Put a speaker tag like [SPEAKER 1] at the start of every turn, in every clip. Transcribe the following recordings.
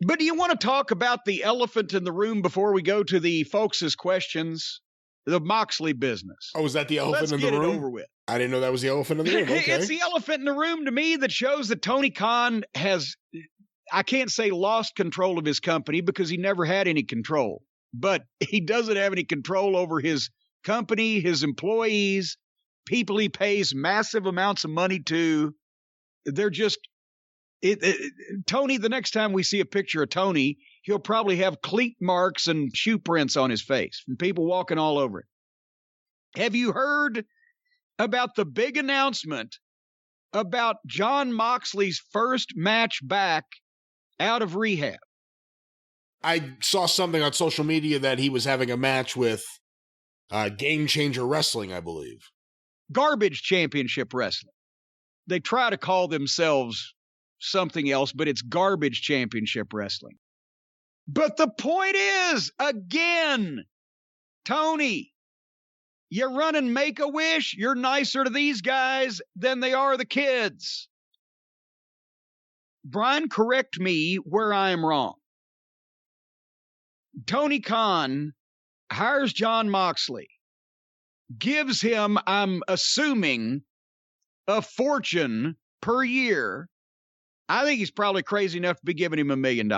[SPEAKER 1] But do you want to talk about the elephant in the room before we go to the folks' questions? The Moxley business.
[SPEAKER 2] Oh, is that the elephant in the room?
[SPEAKER 1] Let's get it over with.
[SPEAKER 2] I didn't know that was the elephant in the room. Okay.
[SPEAKER 1] It's the elephant in the room to me that shows that Tony Khan has, I can't say lost control of his company because he never had any control, but he doesn't have any control over his company, his employees, people he pays massive amounts of money to. They're just, Tony, the next time we see a picture of Tony, he'll probably have cleat marks and shoe prints on his face from people walking all over it. Have you heard about the big announcement about Jon Moxley's first match back out of rehab?
[SPEAKER 2] I saw something on social media that he was having a match with Game Changer Wrestling, I believe.
[SPEAKER 1] Garbage Championship Wrestling. They try to call themselves something else, but it's Garbage Championship Wrestling. But the point is, again, Tony, you run and Make-A-Wish, you're nicer to these guys than they are the kids. Brian, correct me where I am wrong. Tony Khan hires Jon Moxley, gives him, I'm assuming, a fortune per year. I think he's probably crazy enough to be giving him $1 million.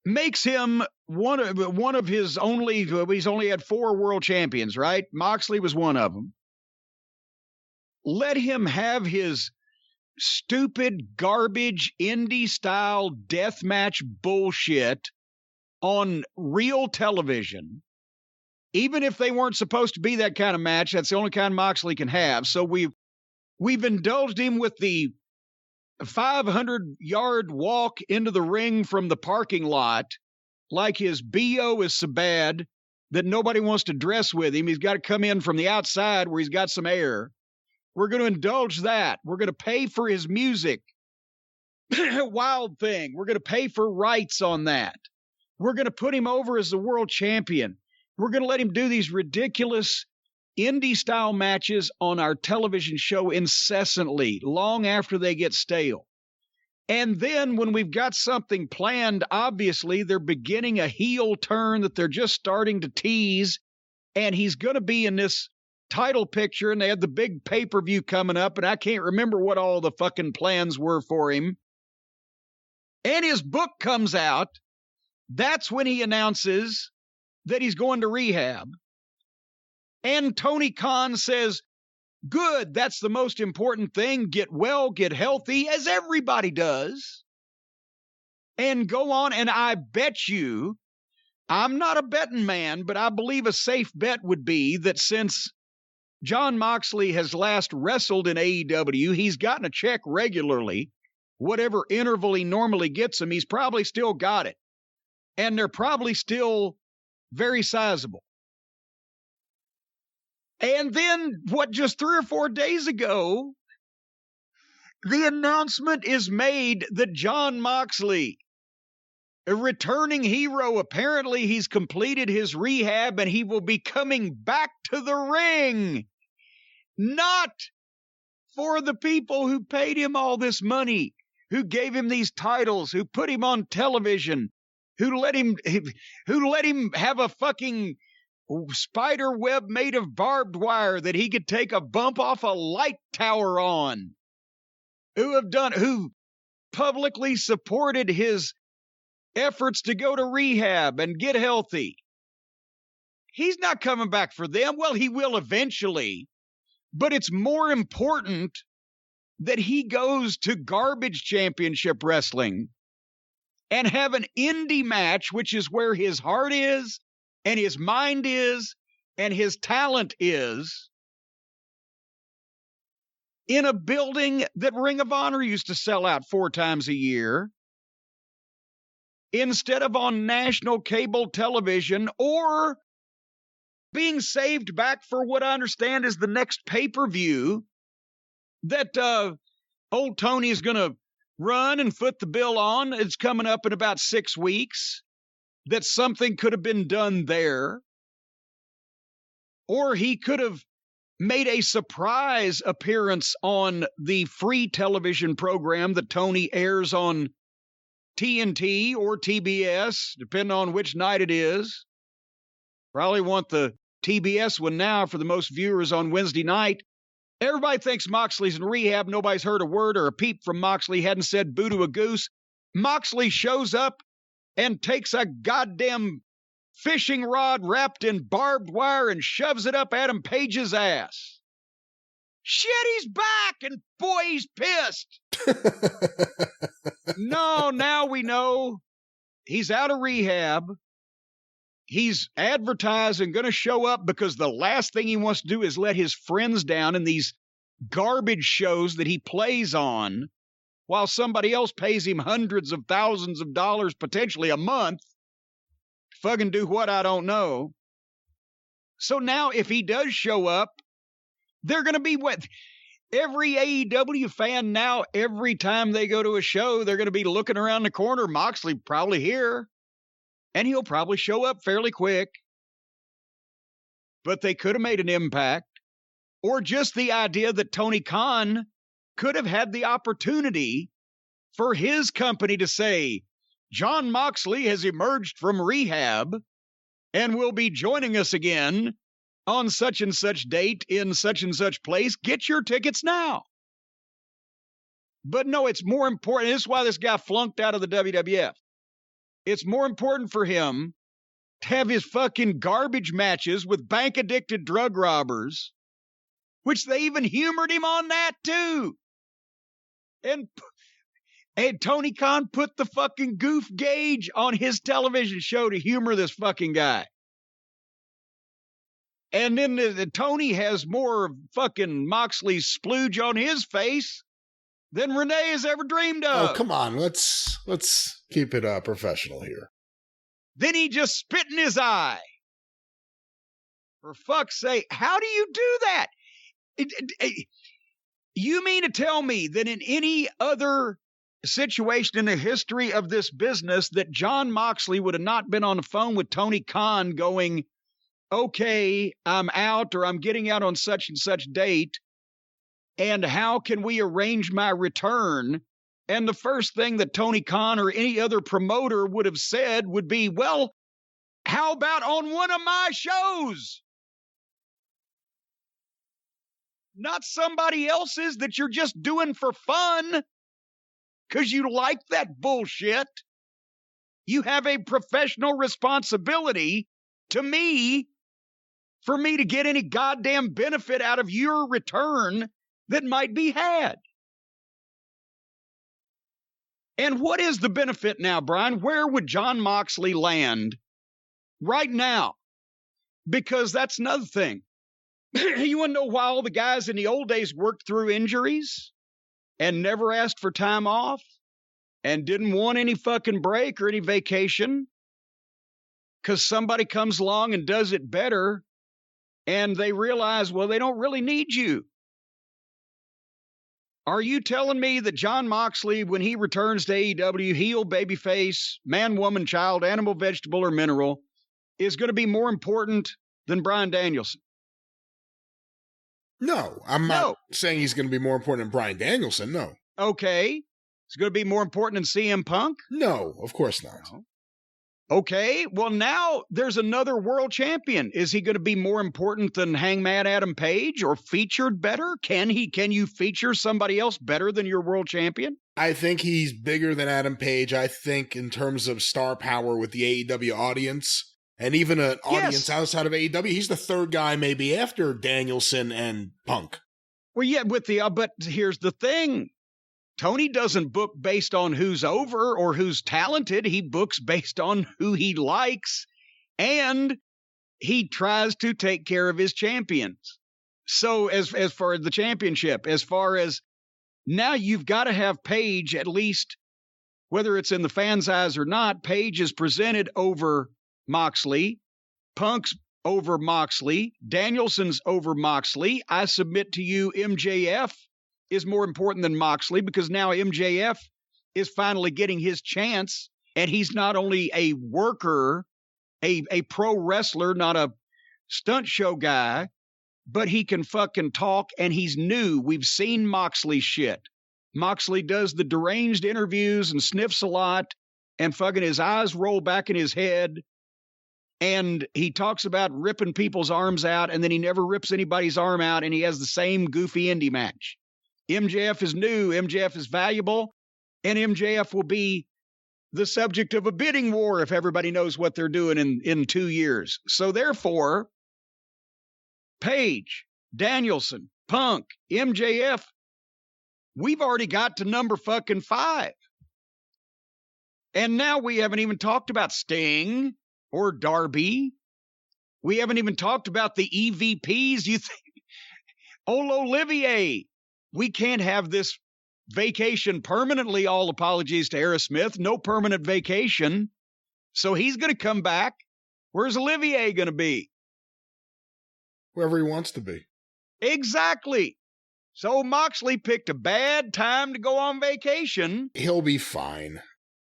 [SPEAKER 1] Makes him one of his only, he's only had 4 world champions, right? Moxley was one of them. Let him have his stupid garbage indie style deathmatch bullshit on real television. Even if they weren't supposed to be that kind of match, that's the only kind Moxley can have. So we've indulged him with the 500-yard walk into the ring from the parking lot, like his BO is so bad that nobody wants to dress with him. He's got to come in from the outside where he's got some air. We're going to indulge that. We're going to pay for his music. Wild Thing. We're going to pay for rights on that. We're going to put him over as the world champion. We're going to let him do these ridiculous indie-style matches on our television show incessantly, long after they get stale. And then when we've got something planned, obviously they're beginning a heel turn that they're just starting to tease, and he's going to be in this title picture, and they had the big pay-per-view coming up, and I can't remember what all the fucking plans were for him. And his book comes out. That's when he announces that he's going to rehab. And Tony Khan says, good, that's the most important thing. Get well, get healthy, as everybody does. And go on, and I bet you, I'm not a betting man, but I believe a safe bet would be that since Jon Moxley has last wrestled in AEW, he's gotten a check regularly. Whatever interval he normally gets him, he's probably still got it. And they're probably still very sizable. And then, just 3 or 4 days ago, the announcement is made that Jon Moxley, a returning hero, apparently he's completed his rehab and he will be coming back to the ring. Not for the people who paid him all this money, who gave him these titles, who put him on television, who let him have a fucking spider web made of barbed wire that he could take a bump off a light tower on, who publicly supported his efforts to go to rehab and get healthy. He's not coming back for them. Well, he will eventually, but it's more important that he goes to Garbage Championship Wrestling and have an indie match, which is where his heart is, and his mind is, and his talent is, in a building that Ring of Honor used to sell out 4 times a year, instead of on national cable television, or being saved back for what I understand is the next pay-per-view that old Tony is going to run and foot the bill on. It's coming up in about 6 weeks. That something could have been done there. Or he could have made a surprise appearance on the free television program that Tony airs on TNT or TBS, depending on which night it is. Probably want the TBS one now for the most viewers on Wednesday night. Everybody thinks Moxley's in rehab. Nobody's heard a word or a peep from Moxley. Hadn't said boo to a goose. Moxley shows up and takes a goddamn fishing rod wrapped in barbed wire and shoves it up Adam Page's ass. Shit, he's back, and boy, he's pissed. No, now we know he's out of rehab. He's advertising, going to show up because the last thing he wants to do is let his friends down in these garbage shows that he plays on while somebody else pays him hundreds of thousands of dollars, potentially a month. Fucking do what, I don't know. So now if he does show up, they're going to be what? Every AEW fan now, every time they go to a show, they're going to be looking around the corner. Moxley probably here. And he'll probably show up fairly quick. But they could have made an impact. Or just the idea that Tony Khan could have had the opportunity for his company to say, Jon Moxley has emerged from rehab and will be joining us again on such and such date in such and such place. Get your tickets now. But no, it's more important. This is why this guy flunked out of the WWF. It's more important for him to have his fucking garbage matches with bank-addicted drug robbers, which they even humored him on that too. And Tony Khan put the fucking goof gauge on his television show to humor this fucking guy. And then Tony has more fucking Moxley splooge on his face than Renee has ever dreamed of.
[SPEAKER 2] Oh, come on. Let's keep it professional here.
[SPEAKER 1] Then he just spit in his eye. For fuck's sake, how do you do that? You mean to tell me that in any other situation in the history of this business that Jon Moxley would have not been on the phone with Tony Khan going, okay, I'm out or I'm getting out on such and such date, and how can we arrange my return? And the first thing that Tony Khan or any other promoter would have said would be, well, how about on one of my shows? Not somebody else's that you're just doing for fun because you like that bullshit. You have a professional responsibility to me for me to get any goddamn benefit out of your return that might be had. And what is the benefit now, Brian? Where would Jon Moxley land right now? Because that's another thing. You want to know why all the guys in the old days worked through injuries and never asked for time off and didn't want any fucking break or any vacation? Because somebody comes along and does it better and they realize, well, they don't really need you. Are you telling me that Jon Moxley, when he returns to AEW, heel, babyface, man, woman, child, animal, vegetable, or mineral, is going to be more important than Bryan Danielson?
[SPEAKER 2] No, I'm not saying he's going to be more important than Bryan Danielson, no.
[SPEAKER 1] Okay. It's going to be more important than CM Punk?
[SPEAKER 2] No, of course not.
[SPEAKER 1] No. Okay, well, now there's another world champion. Is he going to be more important than Hangman Adam Page or featured better? Can you feature somebody else better than your world champion?
[SPEAKER 2] I think he's bigger than Adam Page. I think in terms of star power with the AEW audience and even an audience outside of AEW, he's the third guy maybe after Danielson and Punk.
[SPEAKER 1] Well, yeah, but here's the thing. Tony doesn't book based on who's over or who's talented. He books based on who he likes, and he tries to take care of his champions. So as far as the championship, as far as now you've got to have Page, at least, whether it's in the fans' eyes or not, Page is presented over Moxley, Punk's over Moxley, Danielson's over Moxley. I submit to you MJF is more important than Moxley because now MJF is finally getting his chance, and he's not only a worker, a pro wrestler, not a stunt show guy, but he can fucking talk, and he's new. We've seen Moxley shit. Moxley does the deranged interviews and sniffs a lot, and fucking his eyes roll back in his head. And he talks about ripping people's arms out, and then he never rips anybody's arm out, and he has the same goofy indie match. MJF is new, MJF is valuable, and MJF will be the subject of a bidding war if everybody knows what they're doing in 2 years. So therefore, Page, Danielson, Punk, MJF, we've already got to number fucking 5. And now we haven't even talked about Sting or Darby. We haven't even talked about the EVPs. You think, Olivier, we can't have this vacation permanently. All apologies to Aerosmith. No permanent vacation. So he's going to come back. Where's Olivier going to be?
[SPEAKER 2] Wherever he wants to be.
[SPEAKER 1] Exactly. So Moxley picked a bad time to go on vacation.
[SPEAKER 2] He'll be fine.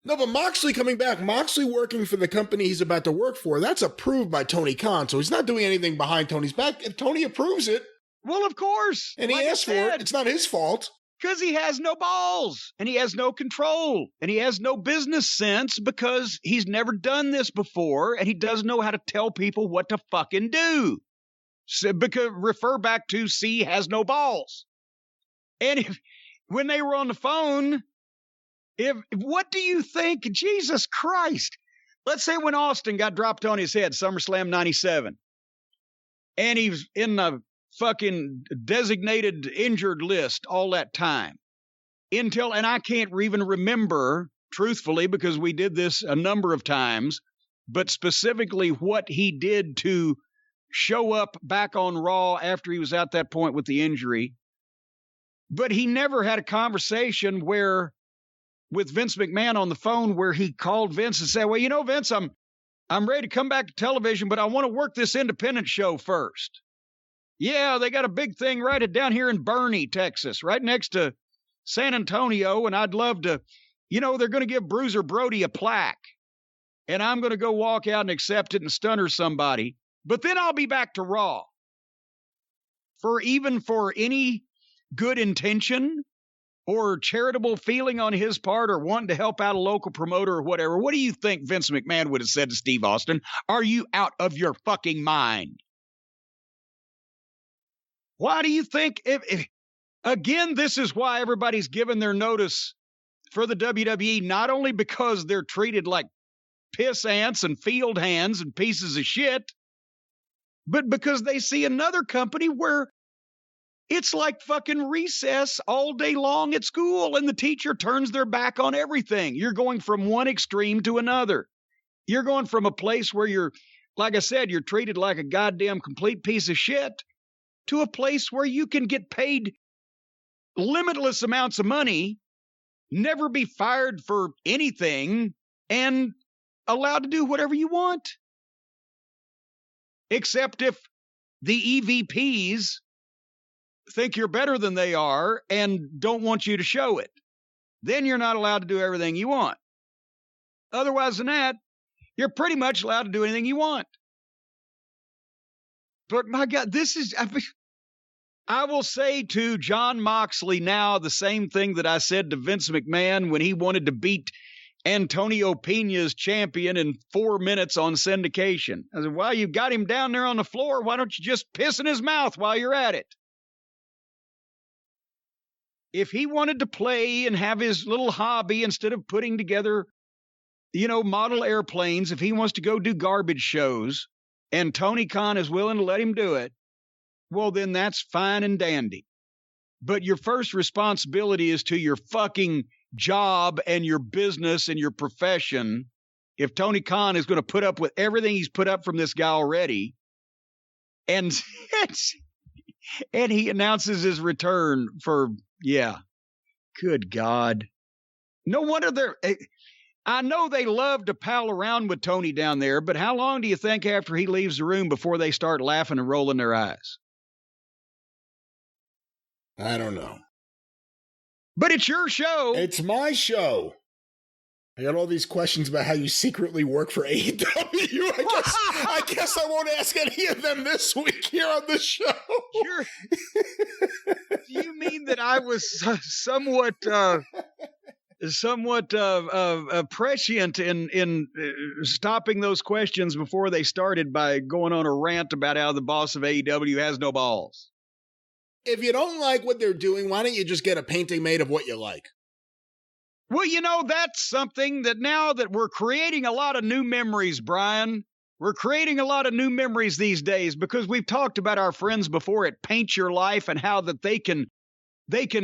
[SPEAKER 2] No, but Moxley coming back, Moxley working for the company he's about to work for, that's approved by Tony Khan, so he's not doing anything behind Tony's back. If Tony approves it...
[SPEAKER 1] Well, of course.
[SPEAKER 2] And he asked for it. It's not his fault.
[SPEAKER 1] Because he has no balls, and he has no control, and he has no business sense because he's never done this before, and he doesn't know how to tell people what to fucking do. So, because refer back to C has no balls. And when they were on the phone... what do you think? Jesus Christ. Let's say when Austin got dropped on his head, SummerSlam 97, and he was in the fucking designated injured list all that time. And I can't even remember, truthfully, because we did this a number of times, but specifically what he did to show up back on Raw after he was at that point with the injury. But he never had a conversation with Vince McMahon on the phone where he called Vince and said, well, you know, Vince, I'm ready to come back to television, but I want to work this independent show first. Yeah, they got a big thing right down here in Boerne, Texas, right next to San Antonio, and I'd love to, you know, they're going to give Bruiser Brody a plaque, and I'm going to go walk out and accept it and stunner somebody, but then I'll be back to Raw. For any good intention or charitable feeling on his part or wanting to help out a local promoter or whatever, what do you think Vince McMahon would have said to Steve Austin? Are you out of your fucking mind? Why do you think, again, this is why everybody's given their notice for the WWE, not only because they're treated like piss ants and field hands and pieces of shit, but because they see another company where it's like fucking recess all day long at school, and the teacher turns their back on everything. You're going from one extreme to another. You're going from a place where you're, like I said, you're treated like a goddamn complete piece of shit to a place where you can get paid limitless amounts of money, never be fired for anything, and allowed to do whatever you want. Except if the EVPs think you're better than they are and don't want you to show it. Then you're not allowed to do everything you want. Otherwise than that, you're pretty much allowed to do anything you want. But my God, I will say to Jon Moxley now the same thing that I said to Vince McMahon when he wanted to beat Antonio Pena's champion in 4 minutes on syndication. I said, well, you've got him down there on the floor. Why don't you just piss in his mouth while you're at it? If he wanted to play and have his little hobby instead of putting together, you know, model airplanes, if he wants to go do garbage shows and Tony Khan is willing to let him do it, well, then that's fine and dandy. But your first responsibility is to your fucking job and your business and your profession. If Tony Khan is going to put up with everything he's put up from this guy already, and he announces his return for, yeah, good God. No wonder I know they love to pal around with Tony down there, but how long do you think after he leaves the room before they start laughing and rolling their eyes?
[SPEAKER 2] I don't know.
[SPEAKER 1] But it's your show.
[SPEAKER 2] It's my show. I got all these questions about how you secretly work for AEW. I guess I won't ask any of them this week here on the show.
[SPEAKER 1] Do you mean that I was somewhat somewhat prescient in stopping those questions before they started by going on a rant about how the boss of AEW has no balls.
[SPEAKER 2] If you don't like what they're doing, why don't you just get a painting made of what you like?
[SPEAKER 1] Well, that's something that now that we're creating a lot of new memories, Brian. We're creating a lot of new memories these days because we've talked about our friends before at Paint Your Life and how that they can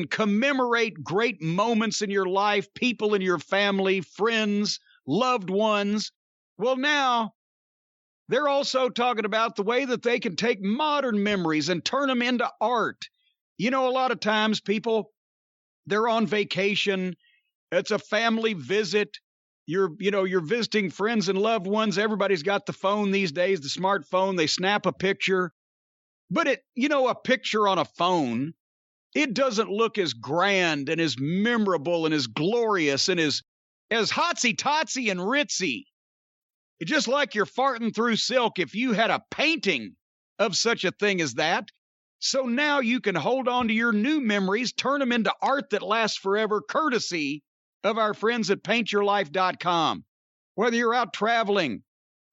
[SPEAKER 1] commemorate great moments in your life, people in your family, friends, loved ones. Well, now they're also talking about the way that they can take modern memories and turn them into art. A lot of times people, they're on vacation. It's a family visit. You're visiting friends and loved ones. Everybody's got the phone these days, the smartphone. They snap a picture. But a picture on a phone, it doesn't look as grand and as memorable and as glorious and as hotsy-totsy and ritzy. It's just like you're farting through silk if you had a painting of such a thing as that. So now you can hold on to your new memories, turn them into art that lasts forever, courtesy of our friends at paintyourlife.com. Whether you're out traveling,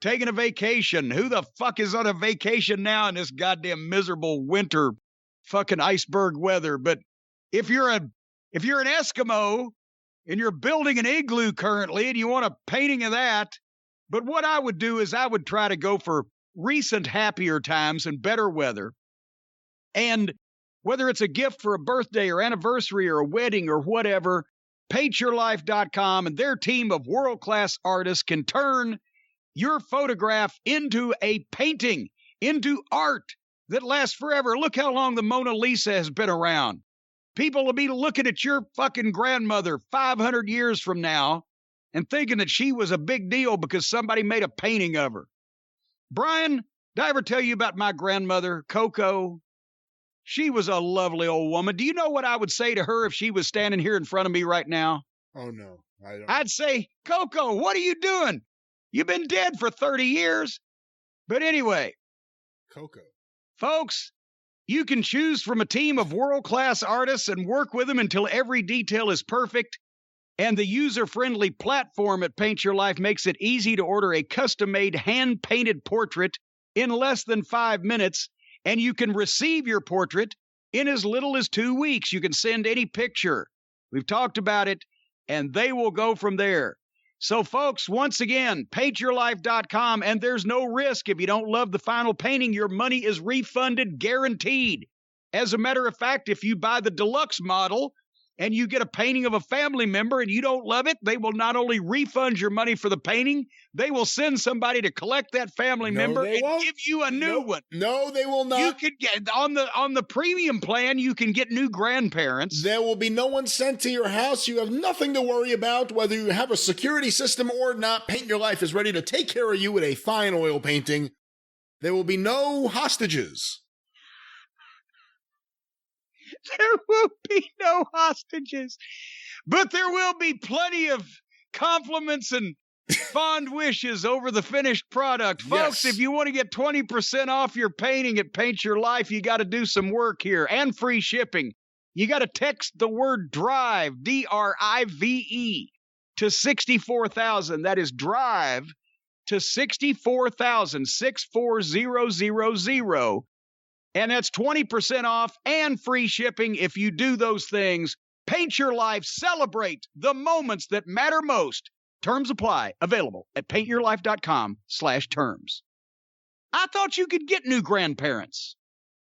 [SPEAKER 1] taking a vacation, who the fuck is on a vacation now in this goddamn miserable winter fucking iceberg weather? But if you're an Eskimo and you're building an igloo currently and you want a painting of that, but what I would do is I would try to go for recent happier times and better weather. And whether it's a gift for a birthday or anniversary or a wedding or whatever, paintyourlife.com and their team of world-class artists can turn your photograph into a painting, into art that lasts forever. Look how long the Mona Lisa has been around. People will be looking at your fucking grandmother 500 years from now and thinking that she was a big deal because somebody made a painting of her. Brian, did I ever tell you about my grandmother, Coco? She was a lovely old woman. Do you know what I would say to her if she was standing here in front of me right now?
[SPEAKER 2] Oh, no. I don't.
[SPEAKER 1] I'd say, Coco, what are you doing? You've been dead for 30 years. But anyway,
[SPEAKER 2] Coco.
[SPEAKER 1] Folks, you can choose from a team of world-class artists and work with them until every detail is perfect. And the user-friendly platform at Paint Your Life makes it easy to order a custom-made, hand-painted portrait in less than 5 minutes. And you can receive your portrait in as little as 2 weeks. You can send any picture. We've talked about it, and they will go from there. So, folks, once again, paintyourlife.com, and there's no risk. If you don't love the final painting, your money is refunded, guaranteed. As a matter of fact, if you buy the deluxe model and you get a painting of a family member and you don't love it, they will not only refund your money for the painting, they will send somebody to collect that family member and give you a new one.
[SPEAKER 2] No, they will not.
[SPEAKER 1] You could get on the premium plan, you can get new grandparents.
[SPEAKER 2] There will be no one sent to your house. You have nothing to worry about, whether you have a security system or not. Paint Your Life is ready to take care of you with a fine oil painting. There will be no hostages.
[SPEAKER 1] There will be no hostages, but there will be plenty of compliments and fond wishes over the finished product. Folks, if you want to get 20% off your painting at Paint Your Life, you got to do some work here and free shipping. You got to text the word DRIVE, D-R-I-V-E, to 64,000. That is DRIVE to 64,000, 64000. And that's 20% off and free shipping if you do those things. Paint Your Life. Celebrate the moments that matter most. Terms apply. Available at paintyourlife.com/terms. I thought you could get new grandparents.